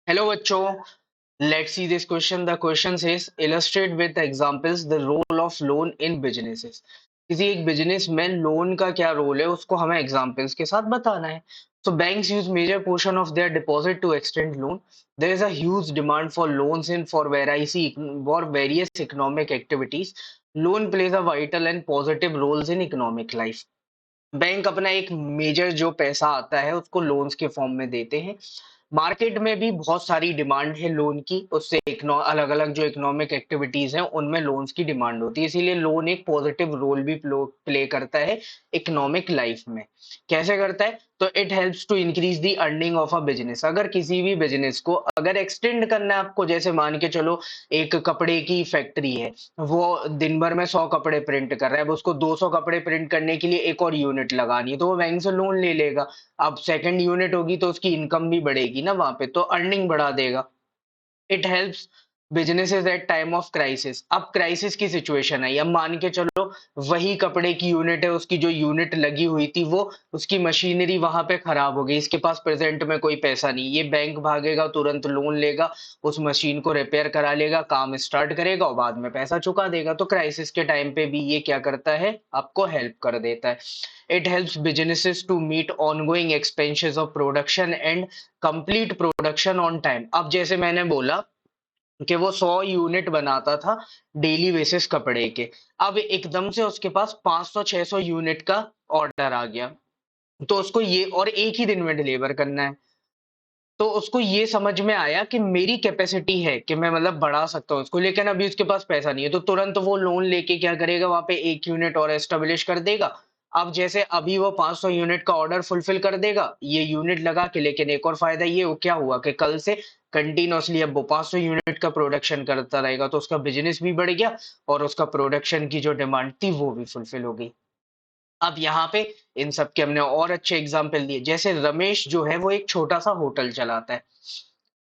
Hello बच्चों, let's see this question. The question says illustrate with examples the role of loan in businesses. किसी एक business में loan का क्या role है उसको हमें एग्जांपल्स के साथ बताना है। So banks use major portion of their deposit to extend loan. There is a huge demand for loans in for various economic activities. Loan plays a vital and positive roles in economic life. Bank अपना एक major जो पैसा आता है उसको loans के form में देते हैं। मार्केट में भी बहुत सारी डिमांड है लोन की, उससे अलग अलग जो इकोनॉमिक एक्टिविटीज हैं उनमें लोन्स की डिमांड होती है, इसीलिए लोन एक पॉजिटिव रोल भी प्ले करता है इकोनॉमिक लाइफ में। कैसे करता है? तो it helps to increase the earning of a business. अगर किसी भी बिजनेस को अगर एक्सटेंड करना है आपको, जैसे मान के चलो एक कपड़े की फैक्ट्री है, वो दिन भर में 100 कपड़े प्रिंट कर रहा है, अब उसको 200 कपड़े प्रिंट करने के लिए एक और यूनिट लगानी है, तो वो बैंक से लोन ले लेगा। अब सेकंड यूनिट होगी तो उसकी इनकम भी बढ़ेगी ना वहां पे, तो अर्निंग बढ़ा देगा। It helps businesses at time of crisis. अब क्राइसिस की सिचुएशन आई, अब मान के चलो वही कपड़े की यूनिट है, उसकी जो यूनिट लगी हुई थी वो उसकी मशीनरी वहां पे खराब हो गई, इसके पास प्रेजेंट में कोई पैसा नहीं, ये बैंक भागेगा, तुरंत लोन लेगा, उस मशीन को रिपेयर करा लेगा, काम स्टार्ट करेगा और बाद में पैसा चुका देगा। तो क्राइसिस के टाइम पे भी ये क्या करता है, आपको हेल्प कर देता है। It helps businesses to meet ongoing expenses of production and complete production on time. अब जैसे मैंने बोला कि वो 100 यूनिट बनाता था डेली बेसिस कपड़े के, अब एकदम से उसके पास 500-600 यूनिट का ऑर्डर आ गया, तो उसको ये और एक ही दिन में डिलीवर करना है। तो उसको ये समझ में आया कि मेरी कैपेसिटी है कि मैं मतलब बढ़ा सकता हूँ उसको, लेकिन अभी उसके पास पैसा नहीं है, तो तुरंत वो लोन लेके क्या करेगा, वहां पे एक यूनिट और एस्टेब्लिश कर देगा। अब जैसे अभी वो 500 यूनिट का ऑर्डर फुलफिल कर देगा ये यूनिट लगा के, लेकिन एक और फायदा ये हो क्या हुआ कि कल से कंटिन्यूअसली अब वो 500 यूनिट का प्रोडक्शन करता रहेगा, तो उसका बिजनेस भी बढ़ गया और उसका प्रोडक्शन की जो डिमांड थी वो भी फुलफिल हो गई। अब यहाँ पे इन सब के हमने और अच्छे एग्जाम्पल दिए, जैसे रमेश जो है वो एक छोटा सा होटल चलाता है,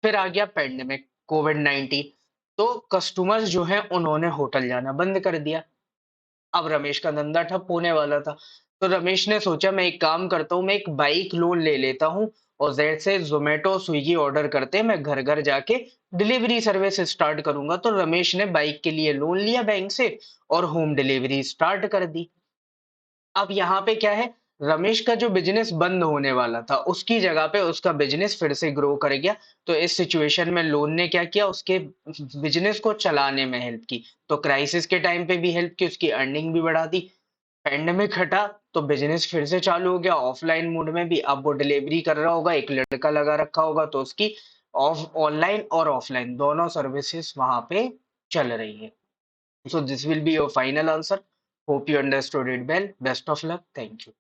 फिर आ गया पेंडेमिक कोविड-19, तो कस्टमर्स जो हैं उन्होंने होटल जाना बंद कर दिया। अब रमेश का धंधा ठप होने वाला था, तो रमेश ने सोचा मैं एक काम करता हूँ, मैं एक बाइक लोन ले लेता हूँ और जेड से जोमेटो स्विगी ऑर्डर करते मैं घर घर जाके डिलीवरी सर्विस स्टार्ट करूंगा। तो रमेश ने बाइक के लिए लोन लिया बैंक से और होम डिलीवरी स्टार्ट कर दी। अब यहाँ पे क्या है, रमेश का जो बिज़नेस बंद होने वाला था, उसकी जगह पे उसका बिज़नेस फिर से ग्रो कर गया। तो इस सिचुएशन में लोन ने क्या किया, उसके बिज़नेस को चलाने में हेल्प की। तो क्राइसिस के टाइम पे भी हेल्प की, उसकी अर्निंग भी बढ़ा दी। पैंडेमिक हटा तो बिज़नेस फिर से चालू हो गया ऑफलाइन मोड में भी। अब वो डिलीवरी कर रहा होगा, एक लड़का लगा रखा होगा, तो उसकी ऑनलाइन और ऑफलाइन दोनों सर्विसेज वहाँ पे चल रही है। So this will be your final answer. Hope you understood it well. Best of luck. Thank you.